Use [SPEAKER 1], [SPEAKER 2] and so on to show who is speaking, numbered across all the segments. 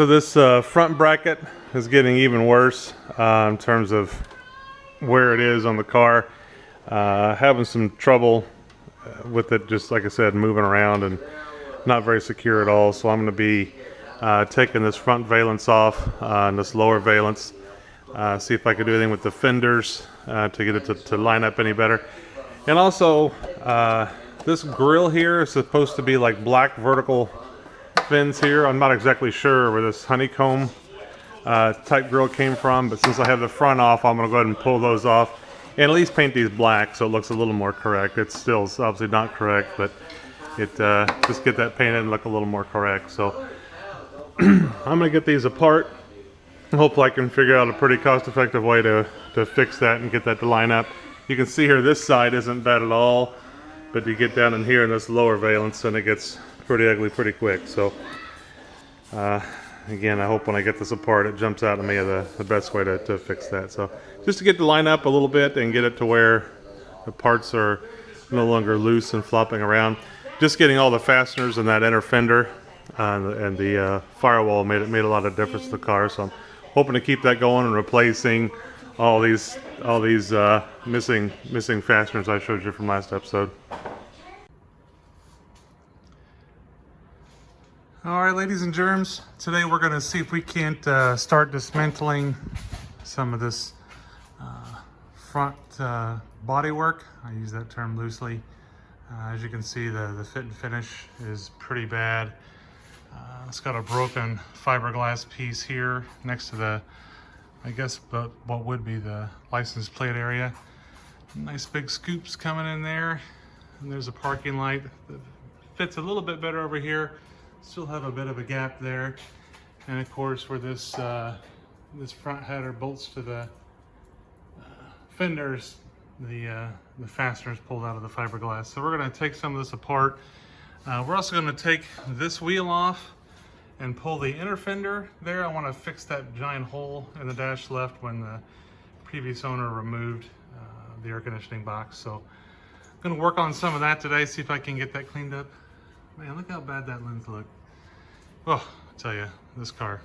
[SPEAKER 1] So this front bracket is getting even worse in terms of where it is on the car. Having some trouble with it, just like I said, moving around and not very secure at all. So I'm going to be taking this front valence off and this lower valence. See if I can do anything with the fenders to get it to line up any better. And also, this grill here is supposed to be like black vertical fins here. I'm not exactly sure where this honeycomb type grill came from, but since I have the front off, I'm going to go ahead and pull those off and at least paint these black so it looks a little more correct. It's still obviously not correct, but it just get that painted and look a little more correct. So I'm going to get these apart. Hopefully I can figure out a pretty cost-effective way to fix that and get that to line up. You can see here this side isn't bad at all, but you get down in here in this lower valence and it gets pretty ugly pretty quick. So again, I hope when I get this apart it jumps out at me the best way to fix that. So just to get the line up a little bit and get it to where the parts are no longer loose and flopping around. Just getting all the fasteners in that inner fender and the firewall made a lot of difference to the car. So I'm hoping to keep that going and replacing all these missing fasteners I showed you from last episode. Alright, ladies and germs, today we're going to see if we can't start dismantling some of this front body work. I use that term loosely. As you can see, the fit and finish is pretty bad. It's got a broken fiberglass piece here next to the, I guess, what would be the license plate area. Nice big scoops coming in there. And there's a parking light that fits a little bit better over here. Still have a bit of a gap there. And of course, where this this front header bolts to the fenders, the fasteners pulled out of the fiberglass. So we're going to take some of this apart. We're also going to take this wheel off and pull the inner fender there. I want to fix that giant hole in the dash left when the previous owner removed the air conditioning box. So I'm going to work on some of that today, see if I can get that cleaned up. Man, look how bad that lens looked. Oh, I tell you, this car.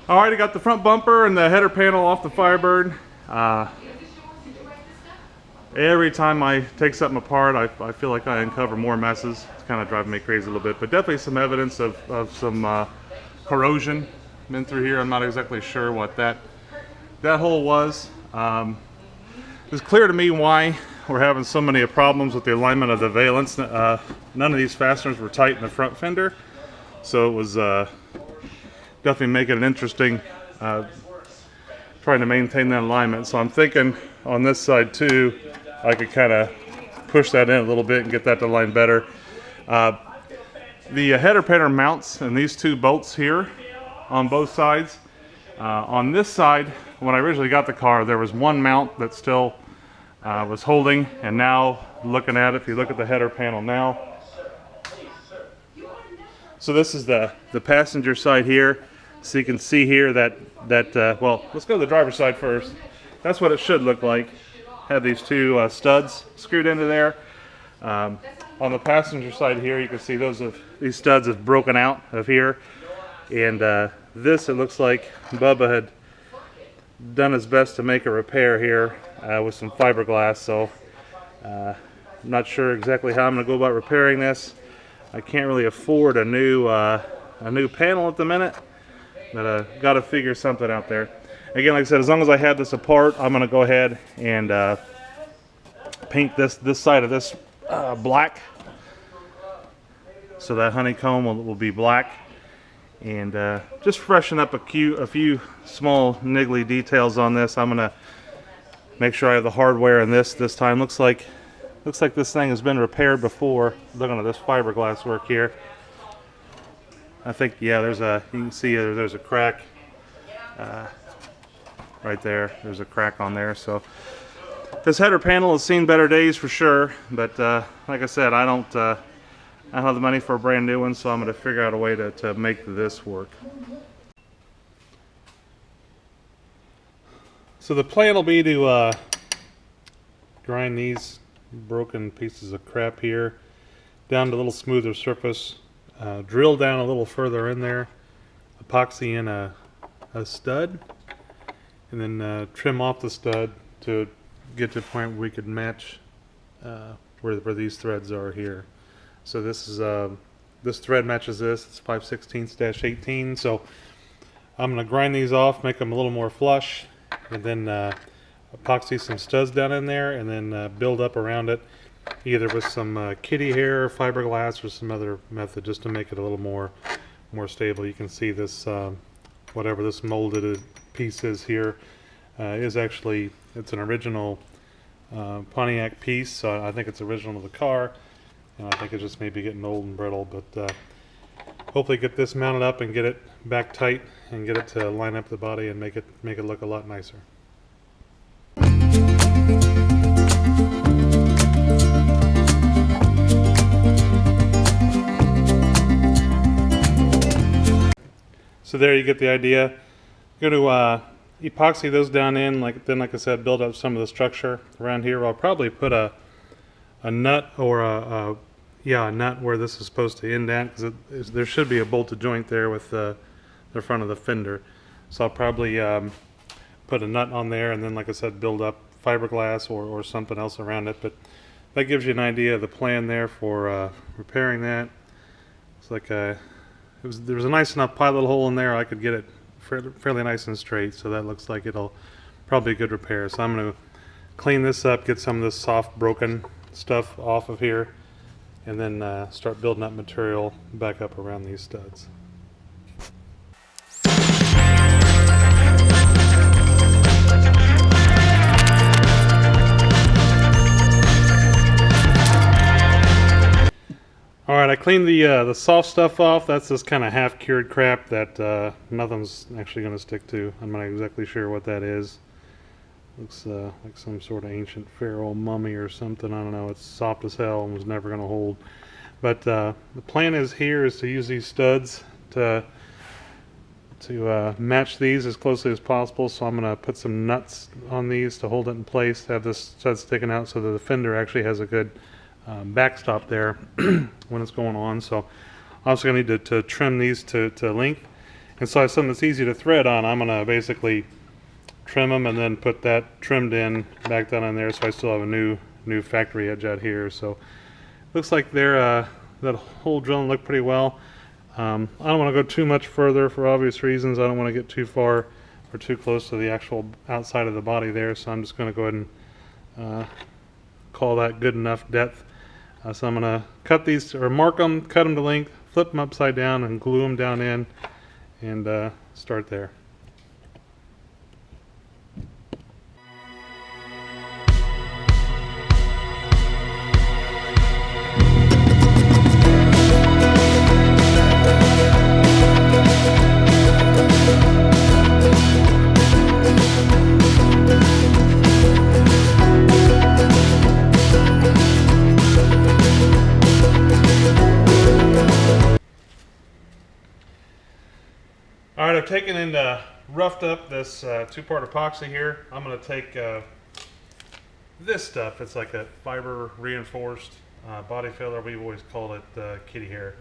[SPEAKER 1] Alright, I got the front bumper and the header panel off the Firebird. Every time I take something apart, I feel like I uncover more messes. It's kind of driving me crazy a little bit, but definitely some evidence of some corrosion been through here. I'm not exactly sure what that hole was. It's clear to me why we're having so many problems with the alignment of the valence. None of these fasteners were tight in the front fender, so it was definitely making it interesting trying to maintain that alignment. So I'm thinking on this side too, I could kind of push that in a little bit and get that to line better. The header panel mounts and these two bolts here on both sides. On this side, when I originally got the car, there was one mount that still was holding, and now looking at it, if you look at the header panel now, so this is the passenger side here. So you can see here that well, let's go to the driver's side first. That's what it should look like. Have these two studs screwed into there. On the passenger side here, you can see these studs have broken out of here, and this, it looks like Bubba had done his best to make a repair here with some fiberglass. So I'm not sure exactly how I'm going to go about repairing this. I can't really afford a new panel at the minute, but got to figure something out there. Again, like I said, as long as I have this apart, I'm going to go ahead and paint this side of this black, so that honeycomb will be black, and just freshen up a few small niggly details on this. I'm going to make sure I have the hardware in this time. Looks like this thing has been repaired before. Looking at this fiberglass work here, I think, yeah, you can see there's a crack right there. There's a crack on there. So this header panel has seen better days for sure, but like I said, I don't have the money for a brand new one, so I'm going to figure out a way to make this work. So the plan will be to grind these broken pieces of crap here down to a little smoother surface, drill down a little further in there, epoxy in a stud, and then trim off the stud to get to a point where we could match where these threads are here. So this is this thread matches this. It's 5/16-18. So I'm going to grind these off, make them a little more flush, and then epoxy some studs down in there, and then build up around it, either with some kitty hair, fiberglass, or some other method, just to make it a little more stable. You can see this, whatever this molded piece is here, is actually, it's an original Pontiac piece, so I think it's original to the car, and I think it's just maybe getting old and brittle, but hopefully get this mounted up and get it back tight and get it to line up the body and make it look a lot nicer. So there you get the idea. Going to epoxy those down in, like I said, build up some of the structure around here. I'll probably put a nut or a nut where this is supposed to end at, because there should be a bolted joint there with the front of the fender. So I'll probably put a nut on there, and then, like I said, build up fiberglass or something else around it. But that gives you an idea of the plan there for repairing that. It's like there was a nice enough pilot hole in there. I could get it fairly nice and straight, so that looks like it'll probably be a good repair. So I'm going to clean this up, get some of this soft broken stuff off of here, and then start building up material back up around these studs. Alright, I cleaned the soft stuff off. That's this kind of half-cured crap that nothing's actually going to stick to. I'm not exactly sure what that is. Looks like some sort of ancient pharaoh mummy or something. I don't know. It's soft as hell and was never going to hold. But the plan is to use these studs to match these as closely as possible. So I'm going to put some nuts on these to hold it in place, to have this stud sticking out so that the fender actually has a good backstop there when it's going on. So I'm also going to need to trim these to length. And so I have something that's easy to thread on. I'm going to basically trim them and then put that trimmed in back down in there, so I still have a new factory edge out here. So looks like that whole drilling looked pretty well. I don't want to go too much further for obvious reasons. I don't want to get too far or too close to the actual outside of the body there, so I'm just going to go ahead and call that good enough depth. So I'm going to cut these, or mark them, cut them to length, flip them upside down, and glue them down in, and start there. All right, I've taken and roughed up this two-part epoxy here. I'm going to take this stuff. It's like a fiber reinforced body filler. We've always called it kitty hair.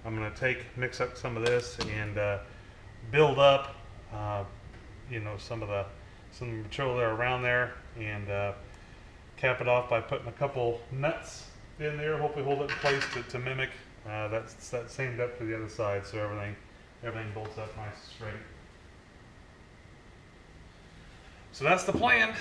[SPEAKER 1] I'm going to mix up some of this and build up, you know, some of the material there around there, and cap it off by putting a couple nuts in there. Hopefully hold it in place to mimic that same depth to the other side, so everything bolts up nice and straight. So that's the plan.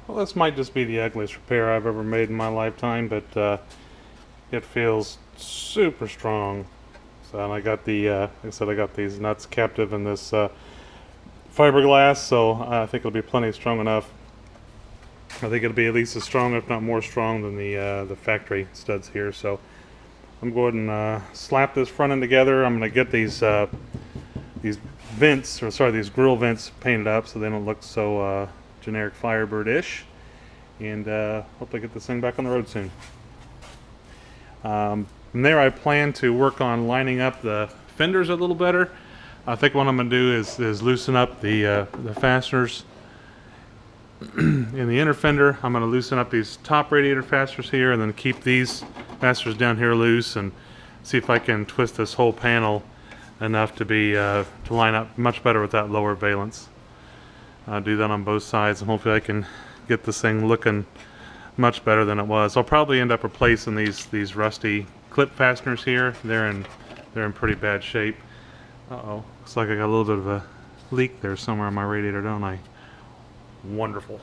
[SPEAKER 1] Well, this might just be the ugliest repair I've ever made in my lifetime, but it feels super strong. So, and I got the, like I said, I got these nuts captive in this fiberglass, so I think it'll be plenty strong enough. I think it'll be at least as strong, if not more strong, than the factory studs here. So I'm going and slap this front end together. I'm going to get these vents, or sorry, these grill vents painted up so they don't look so generic Firebird-ish, and hopefully get this thing back on the road soon. From there, I plan to work on lining up the fenders a little better. I think what I'm going to do is loosen up the fasteners in the inner fender. I'm going to loosen up these top radiator fasteners here, and then keep these fasteners down here loose, and see if I can twist this whole panel enough to be to line up much better with that lower valence. I'll do that on both sides, and hopefully I can get this thing looking much better than it was. I'll probably end up replacing these rusty clip fasteners here. They're in pretty bad shape. Uh-oh, looks like I got a little bit of a leak there somewhere on my radiator, don't I? Wonderful.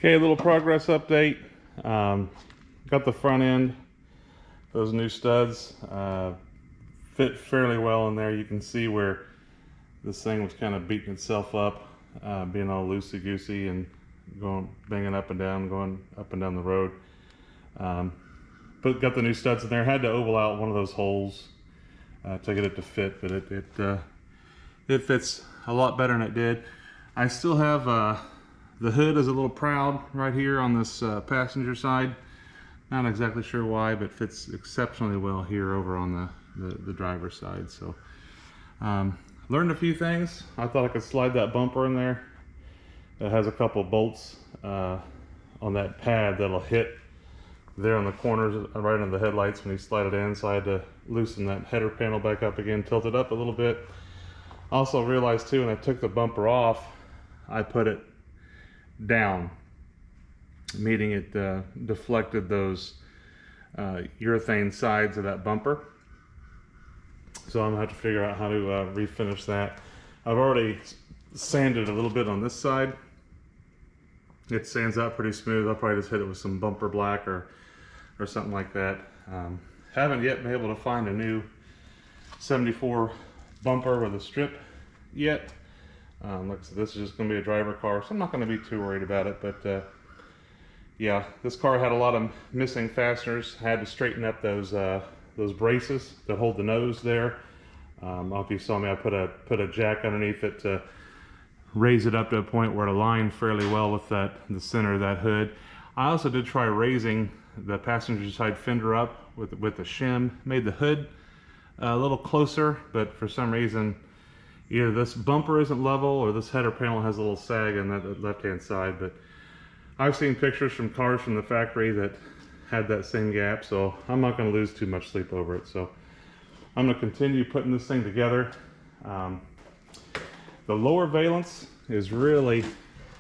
[SPEAKER 1] Okay, a little progress update. Got the front end, those new studs fit fairly well in there. You can see where this thing was kind of beating itself up, being all loosey-goosey and banging up and down, going up and down the road. But got the new studs in there. Had to oval out one of those holes to get it to fit, but it fits a lot better than it did. I still have the hood is a little proud right here on this passenger side. Not exactly sure why, but fits exceptionally well here over on the driver's side. So learned a few things. I thought I could slide that bumper in there. It has a couple of bolts on that pad that'll hit there on the corners right on the headlights when you slide it in. So I had to loosen that header panel back up again, tilt it up a little bit. Also realized too, when I took the bumper off, I put it down, meaning it deflected those urethane sides of that bumper. So I'm gonna have to figure out how to refinish that. I've already sanded a little bit on this side. It sands out pretty smooth. I'll probably just hit it with some bumper black or something like that. Haven't yet been able to find a new 74 bumper with a strip yet. Like I said, this is just going to be a driver car, so I'm not going to be too worried about it. But yeah, this car had a lot of missing fasteners. Had to straighten up those braces that hold the nose there. I don't know if you saw me, I put a jack underneath it to raise it up to a point where it aligned fairly well with the center of that hood. I also did try raising the passenger side fender up with the shim. Made the hood a little closer, but for some reason either this bumper isn't level or this header panel has a little sag on that left-hand side. But I've seen pictures from cars from the factory that had that same gap, so I'm not going to lose too much sleep over it. So I'm going to continue putting this thing together. The lower valence is really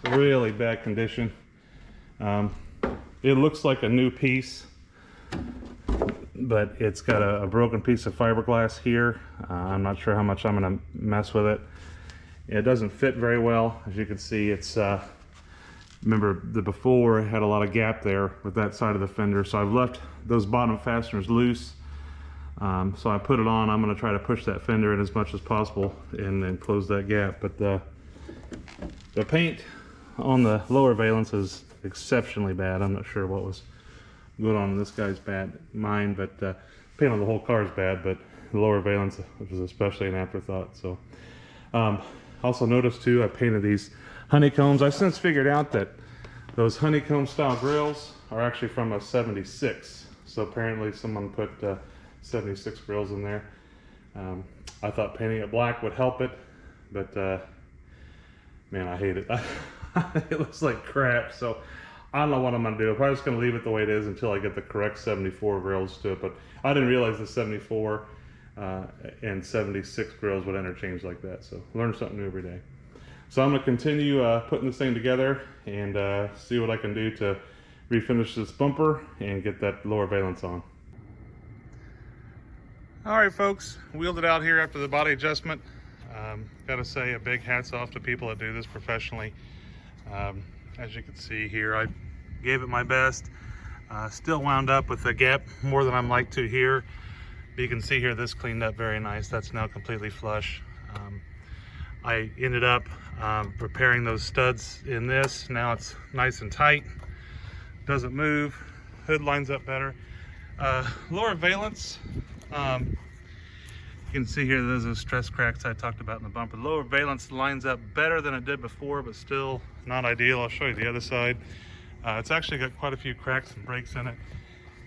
[SPEAKER 1] bad condition. It looks like a new piece, but it's got a broken piece of fiberglass here. I'm not sure how much I'm going to mess with it. It doesn't fit very well. As you can see, it's remember the before it had a lot of gap there with that side of the fender, so I've left those bottom fasteners loose. So I put it on. I'm going to try to push that fender in as much as possible and then close that gap. But the paint on the lower valence is exceptionally bad. I'm not sure what was going on in this guy's mind, but paint on the whole car is bad, but the lower valence was especially an afterthought. So also noticed too, I painted these honeycombs. I since figured out that those honeycomb style grills are actually from a 76. So apparently someone put 76 grills in there. I thought painting it black would help it, but man, I hate it. It looks like crap, so I don't know what I'm gonna do. I'm probably just gonna leave it the way it is until I get the correct 74 grills to it. But I didn't realize the 74 and 76 grills would interchange like that, so learn something new every day. So I'm gonna continue putting this thing together and see what I can do to refinish this bumper and get that lower valence on. All right, folks, wheeled it out here after the body adjustment. Gotta say a big hats off to people that do this professionally. As you can see here, I gave it my best. Still wound up with a gap more than I'm like to here. But you can see here, this cleaned up very nice. That's now completely flush. I ended up preparing those studs in this. Now it's nice and tight, doesn't move, hood lines up better. Lower valence, you can see here there's those stress cracks I talked about in the bumper. The lower valence lines up better than it did before, but still not ideal. I'll show you the other side. It's actually got quite a few cracks and breaks in it.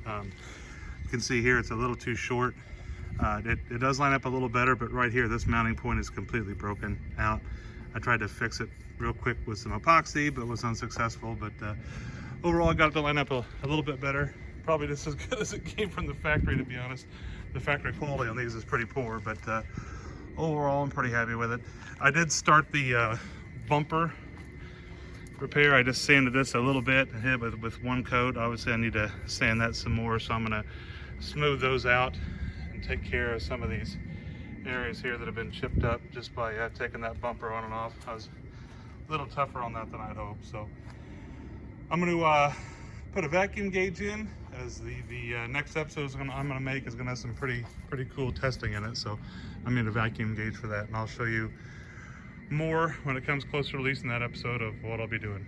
[SPEAKER 1] You can see here it's a little too short. It does line up a little better, but right here this mounting point is completely broken out. I tried to fix it real quick with some epoxy, but was unsuccessful. But overall I got it to line up a little bit better. Probably just as good as it came from the factory, to be honest. The factory quality on these is pretty poor, but overall I'm pretty happy with it. I did start the bumper repair. I just sanded this a little bit and hit it with one coat. Obviously I need to sand that some more, so I'm going to smooth those out and take care of some of these areas here that have been chipped up just by taking that bumper on and off. I was a little tougher on that than I'd hoped. So I'm going to put a vacuum gauge in, as the next episode I'm going to make is going to have some pretty cool testing in it. So I'm in a vacuum gauge for that, and I'll show you more when it comes closer to releasing that episode of what I'll be doing.